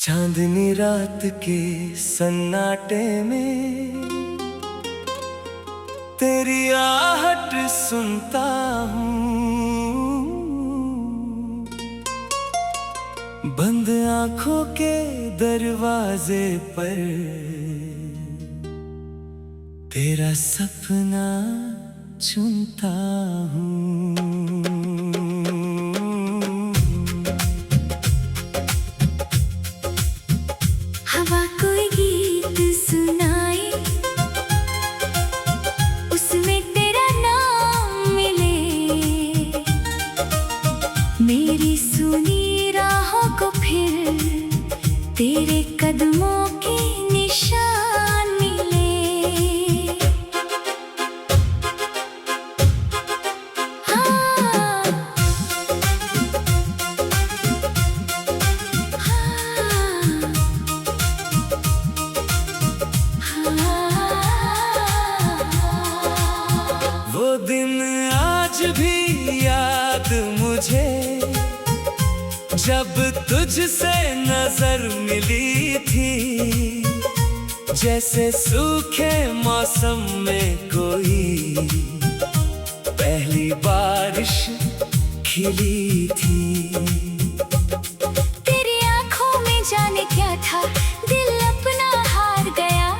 चांदनी रात के सन्नाटे में तेरी आहट सुनता हूँ। बंद आंखों के दरवाजे पर तेरा सपना चुनता हूँ। हवा कोई गीत सुनाए, उसमें तेरा नाम मिले। मेरी सुनी राहों को फिर तेरे कदमों के निशान मिले। वो दिन आज भी याद मुझे, जब तुझसे नजर मिली थी। जैसे सूखे मौसम में कोई पहली बारिश खिली थी। तेरी आंखों में जाने क्या था, दिल अपना हार गया।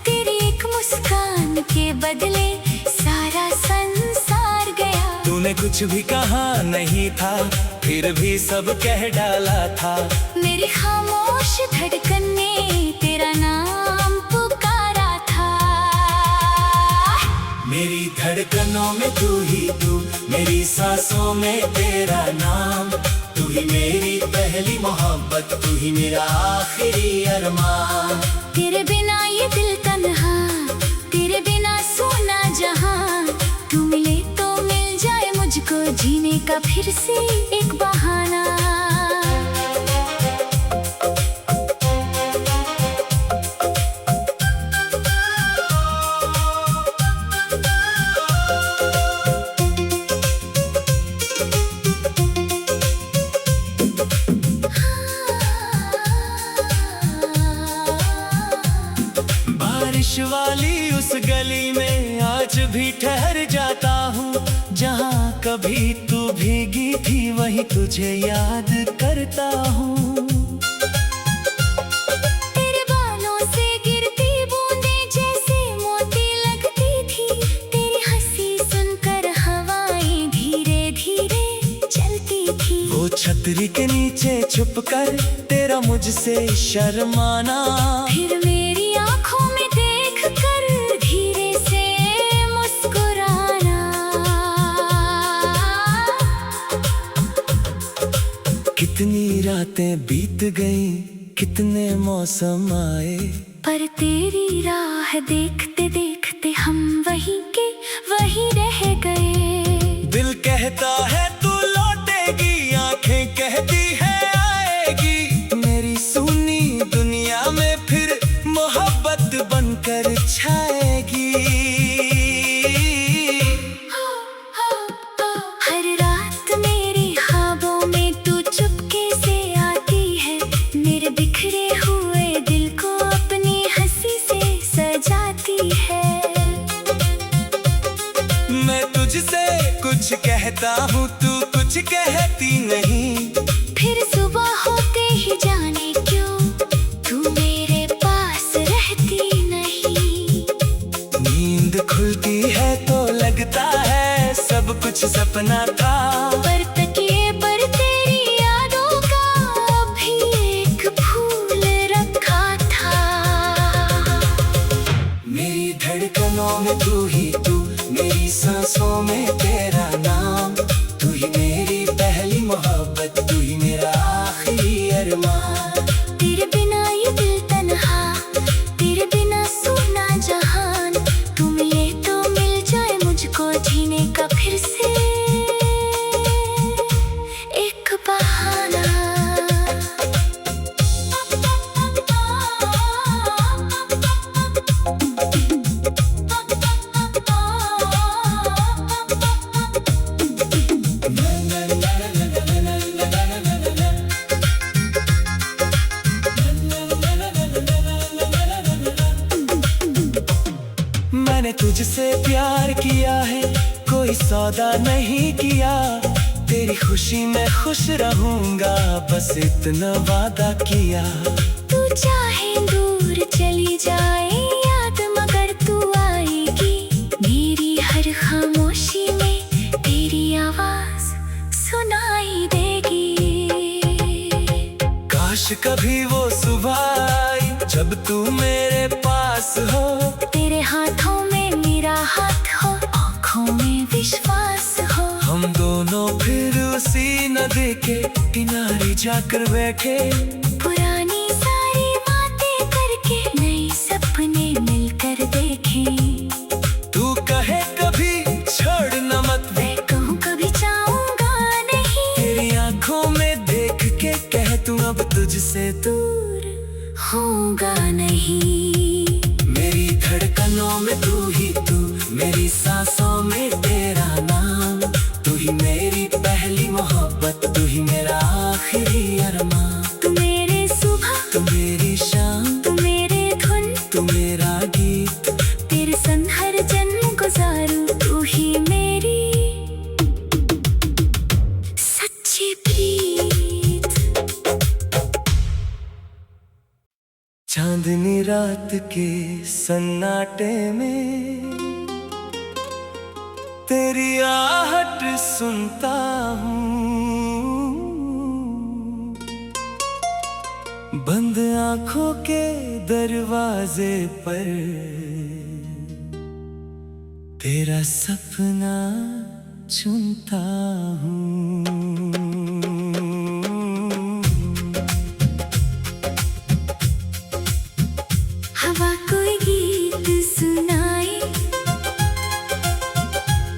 तेरी एक मुस्कान के बदले सारा संसार गया। तूने कुछ भी कहा नहीं था, फिर भी सब कह डाला था। मेरी खामोश धड़कन ने तेरा नाम पुकारा था। मेरी धड़कनों में तू ही तू, मेरी सांसों में तेरा नाम। तू ही मेरी पहली मोहब्बत, तू ही मेरा आखिरी अरमान। तेरे बिना ये दिल तन्हा, तेरे बिना सोना जहां। तू मिले तो मिल जाए मुझको जीने का फिर से एक बहाना। बारिश वाली उस गली में आज भी ठहर जाता हूँ। जहाँ कभी तू भीगी थी, वहीं तुझे याद करता हूँ। तेरे बालों से गिरती बूंदें जैसे मोती लगती थी। तेरी हंसी सुनकर हवाएं धीरे धीरे चलती थी। वो छतरी के नीचे छुपकर तेरा मुझसे शर्माना, फिर मेरी आंखों में देख कर धीरे से मुस्कुराना। कितनी रातें बीत गईं, कितने मौसम आए, पर तेरी राह देखते देखते हम वहीं के वहीं रह गए। दिल कहता है तू लौटेगी, आंखें कहती है आएगी। मेरी सुनी दुनिया में फिर मोहब्बत बनकर छाएगी। हर रात मेरे ख्वाबों में तू चुपके से आती है। मेरे बिखरे हुए दिल को अपनी हंसी से सजाती है। मैं तुझसे कुछ कहता हूँ, तू कुछ कहती नहीं। फिर सुबह होते ही जाने क्यों तू मेरे पास रहती नहीं। नींद खुलती है तो लगता है सब कुछ सपना था। पर तकिए पर तेरी यादों का भी एक फूल रखा था। मेरी धड़कनों में तू ही तू, मेरी सांसों में तेरा नाम। तू ही मेरी पहली मोहब्बत, तू ही मेरा आखिरी अरमान। तेरे बिना ये दिल तन्हा, तेरे बिना सोना जहान। तू मिले तो मिल जाए मुझको जीने का फिर से तुझसे प्यार किया है, कोई सौदा नहीं किया। तेरी खुशी में खुश रहूंगा, बस इतना वादा किया। तू चाहे दूर चली जाए याद, मगर तू आएगी। मेरी हर खामोशी में तेरी आवाज सुनाई देगी। काश कभी वो सुबह आई जब तू मेरे पास हो। तेरे हाथों में मेरा हाथ हो, आँखों में विश्वास हो। हम दोनों फिर उसी नदी के किनारे जाकर बैठे, पुरानी सारी बातें करके नए सपने मिलकर देखें। तू कहे कभी छोड़ना मत, मैं कहूँ कभी चाहूँगा नहीं। तेरी आंखों में देख के कह तू अब तुझसे दूर होगा नहीं। मेरी धड़कनों में तू ही तू, मेरी सांसों में तेरा नाम। तू ही मेरी पहली मोहब्बत, तू ही मेरा आखिरी अरमान। तू मेरे सुबह, तू मेरी शाम, तू मेरे धुन, तू मेरा गीत। तेरे संग हर जन्म गुजारूं। तू ही मेरी सच्ची प्रीत। चांदनी रात के सन्नाटे में तेरी आहट सुनता हूँ। बंद आंखों के दरवाजे पर तेरा सपना चुनता हूँ। हवा कोई गीत सुनाए,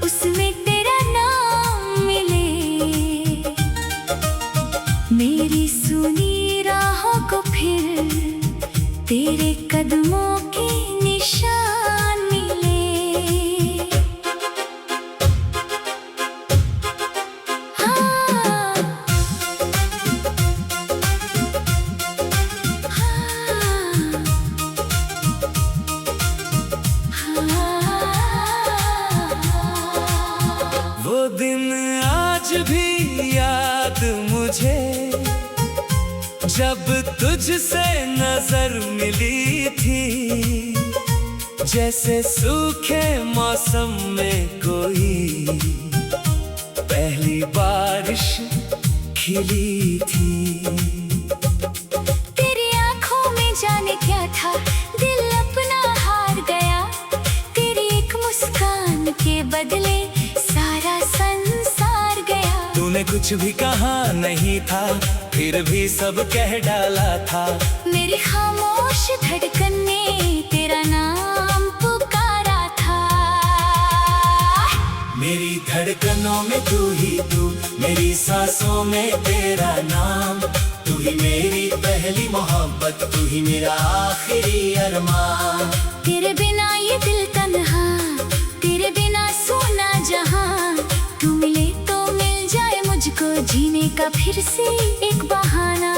उसमें तेरा नाम मिले। मेरी सुनी राहों को फिर तेरे कदमों के निशान मिले। हाँ, वो दिन आज भी याद मुझे, जब तुझसे नजर मिली थी। जैसे सूखे मौसम में कोई पहली बारिश खिली थी। तेरी आंखों में जाने क्या था, दिल अपना हार गया। तेरी एक मुस्कान के बदले सारा संसार गया। तूने कुछ भी कहा नहीं था, फिर भी सब कह डाला था। मेरी खामोश धड़कन ने तेरा नाम पुकारा था। मेरी धड़कनों में तू ही तू, मेरी सांसों में तेरा नाम। तू ही मेरी पहली मोहब्बत, तू ही मेरा आखिरी अरमान। तेरे बिना ये दिल तन्हा, तेरे बिना सोना जहां। तू मिले तो मिल जाए मुझको जीने का फिर से एक बहाना।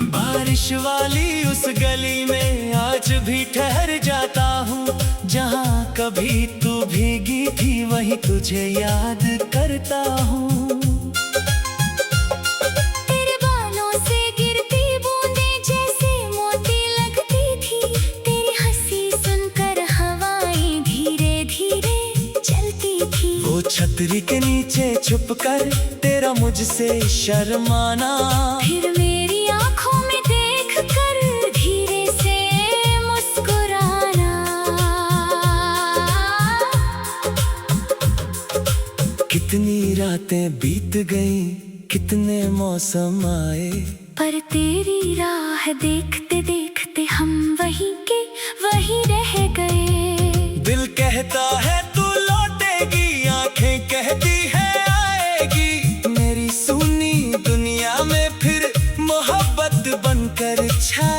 बारिश वाली उस गली में आज भी ठहर जाता हूँ। जहाँ कभी तू भीगी थी वही तुझे याद करता हूँ। तेरे बालों से गिरती बूंदें जैसे मोती लगती थी। तेरी हंसी सुनकर हवाएं धीरे धीरे चलती थी। वो छतरी के नीचे छुपकर तेरा मुझसे शर्माना। फिर मेरी आंखों में देख कर धीरे से मुस्कुराना। कितनी रातें बीत गईं, कितने मौसम आए, पर तेरी राह देखते देखते हम वहीं के वहीं रह गए। दिल कहता है तू लौटेगी, आंखें कहती है आएगी। मेरी सुनी दुनिया में फिर मोहब्बत बनकर छा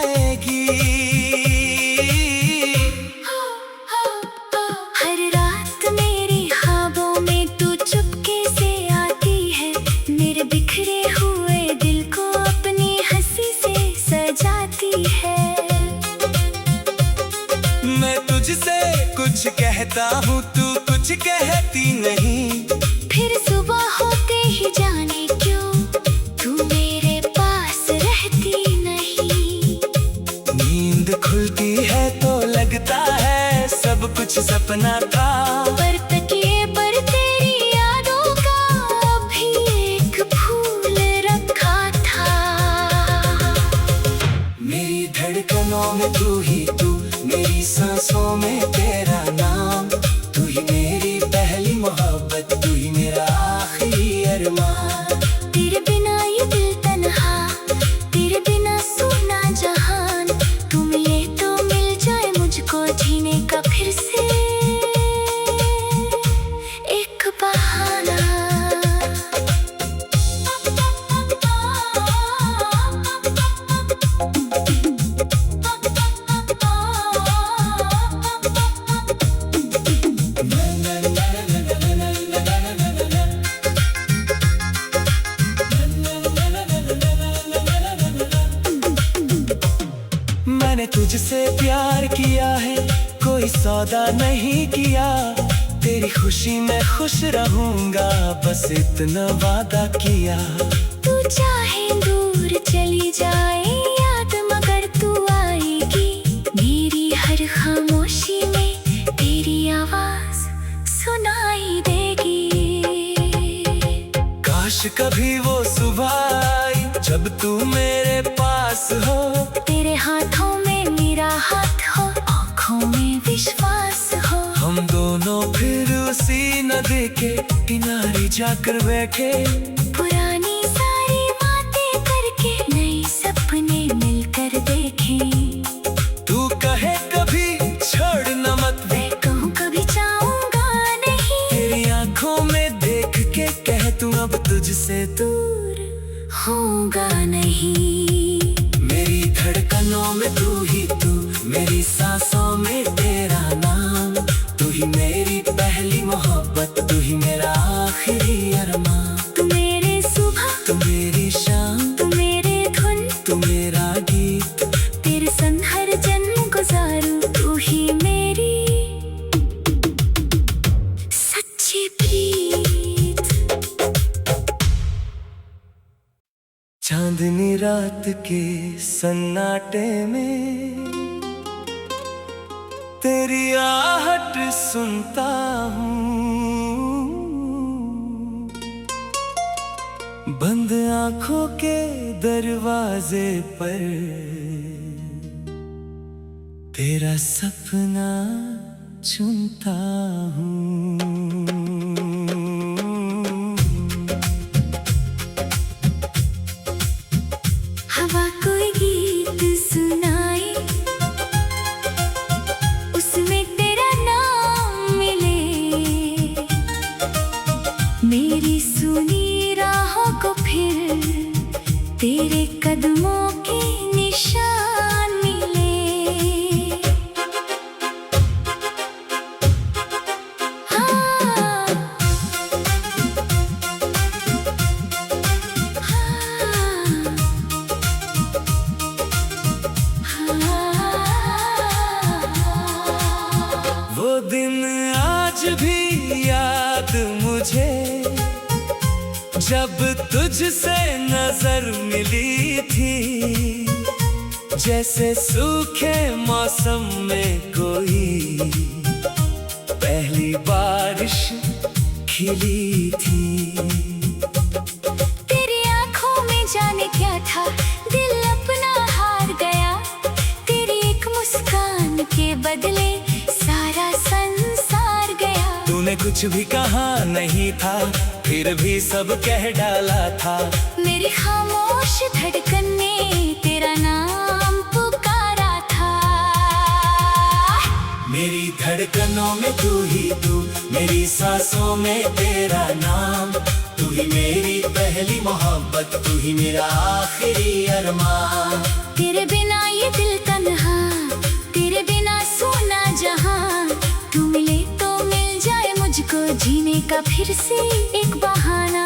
किया है, कोई सौदा नहीं किया। तेरी खुशी में खुश रहूंगा, बस इतना वादा किया। तू चाहे दूर चली जाए याद, मगर तू आएगी। मेरी हर खामोशी में तेरी आवाज सुनाई देगी। काश कभी वो सुबह आई जब तू मेरे पास हो। तेरे हाथों में मेरा हाथ हो, आँखों में विश्वास हो। हम दोनों फिर उसी नदी के किनारे जाकर बैठे, पुरानी सारी बातें करके नए सपने मिलकर देखें। तू कहे कभी छोड़ न मत, मैं कहूँ कभी चाहूँगा नहीं। तेरी आंखों में देख के कह तू अब तुझसे दूर होगा नहीं। मेरी धड़कनों में तू ही तू, मेरी सांसों में तेरा नाम। तू ही मेरी पहली मोहब्बत, तू ही मेरा आखिरी अरमान। तू मेरे सुबह, तू मेरी शाम, तू मेरे धुन, तू मेरा गीत। तेरे संग हर जन्म गुजारूं। तू ही मेरी सच्ची प्रीत। चांदनी रात के सन्नाटे में तेरी आहट सुनता हूँ। बंद आंखों के दरवाजे पर तेरा सपना चुनता हूँ। हवा कोई गीत सुनाए, उसमें तेरा नाम मिले। मेरी सुनी राहों को फिर तेरे कदमों के निशान मिले। हाँ, वो दिन आज भी याद मुझे, जब तुझसे नजर मिली थी। जैसे सूखे मौसम में कोई पहली बारिश खिली थी। तेरी आंखों में जाने क्या था, दिल अपना हार गया। तेरी एक मुस्कान के बदले सारा संसार गया। तूने कुछ भी कहा नहीं था, फिर भी सब कह डाला था। मेरी खामोश धड़कन ने तेरा नाम पुकारा था। मेरी धड़कनों में तू ही तू, मेरी सांसों में तेरा नाम। तू ही मेरी पहली मोहब्बत, तू ही मेरा आखिरी अरमान। तेरे बिना ये दिल तन्हा, तेरे बिना सोना जहां। तू मिले तो मिल जाए मुझको जीने का फिर से एक बहाना।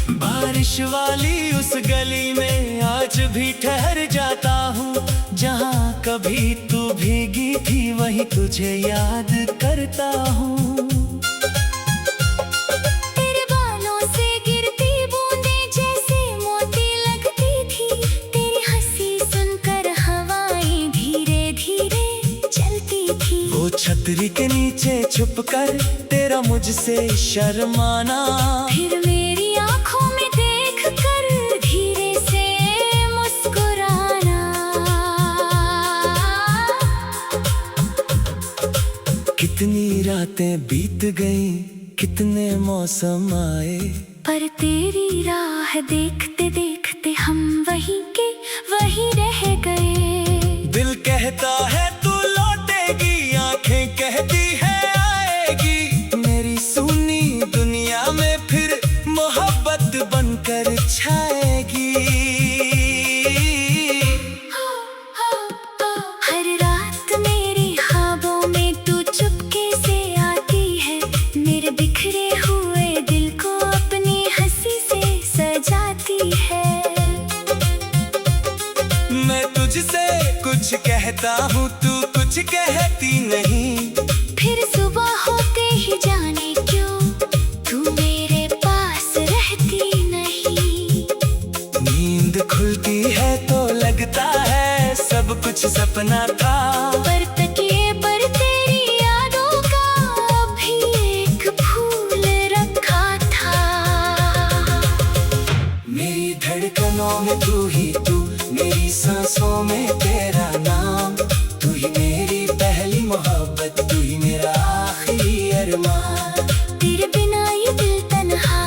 बारिश वाली उस गली में आज भी ठहर जाता हूँ। जहाँ कभी तू भीगी थी वहीं तुझे याद करता हूँ। तेरे बालों से गिरती बूंदें जैसे मोती लगती थी। तेरी हंसी सुनकर हवाएं धीरे धीरे चलती थी। वो छतरी के नीचे छुपकर तेरा मुझसे शर्माना, फिर मेरी आंखों में देख कर धीरे से मुस्कुराना। कितनी रातें बीत गईं, कितने मौसम आए, पर तेरी राह देखते देखते हम वहीं के वहीं रह गए। दिल कहता है तू लौटेगी, आंखें कहती है आएगी। मेरी सुनी दुनिया में फिर मोहब्बत बनकर छाएगी। आता हूँ तू कुछ कहती नहीं। फिर सुबह होते ही जाने क्यों तू मेरे पास रहती नहीं। नींद खुलती है तो लगता है सब कुछ सपना था। पर तकिए पर तेरी यादों का अभी एक फूल रखा था। मेरी धड़कनों में तू ही तू, मेरी सांसों में तेरा नाम। तू ही मेरी पहली मोहब्बत, तू ही मेरा आखिरी अरमान। तेरे बिना ये दिल तन्हा,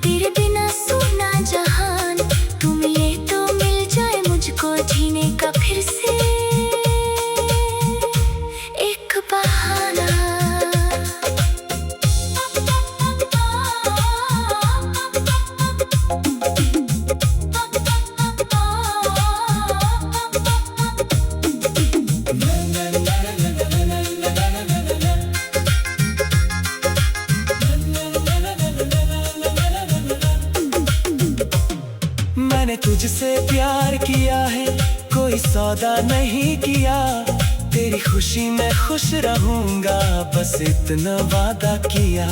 तेरे बिना सुना जहान। तू मिले तो मिल जाए मुझको जीने का फिर से एक बहाना। मैंने तुझसे प्यार किया है, कोई सौदा नहीं किया। तेरी खुशी में खुश रहूंगा, बस इतना वादा किया।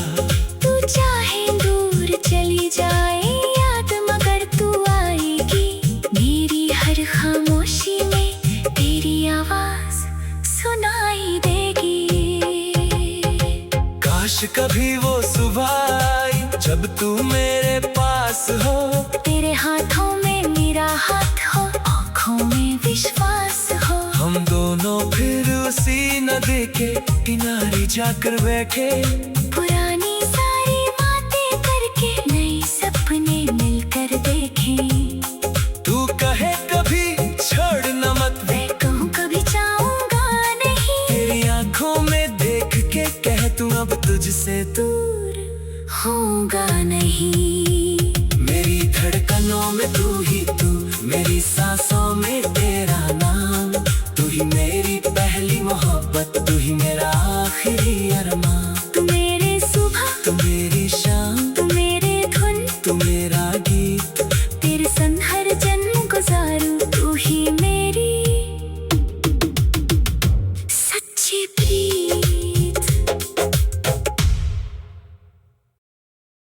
तू चाहे दूर चली जाए याद मगर तू आएगी। मेरी हर खामोशी में तेरी आवाज सुनाई देगी। काश कभी वो सुबह आई जब तू मेरे पास हो। तेरे हाथों में मेरा हाथ हो, आँखों में विश्वास हो। हम दोनों फिर उसी नदी के किनारे जाकर बैठे। पुरानी सारी बातें करके नए सपने मिलकर देखें। तू कहे कभी छोड़ना मत, मैं कहूँ कभी चाहूँगा नहीं। तेरी आंखों में देख के कह तू अब तुझसे दूर होगा नहीं। मेरी धड़कनों में तू ही तू, मेरी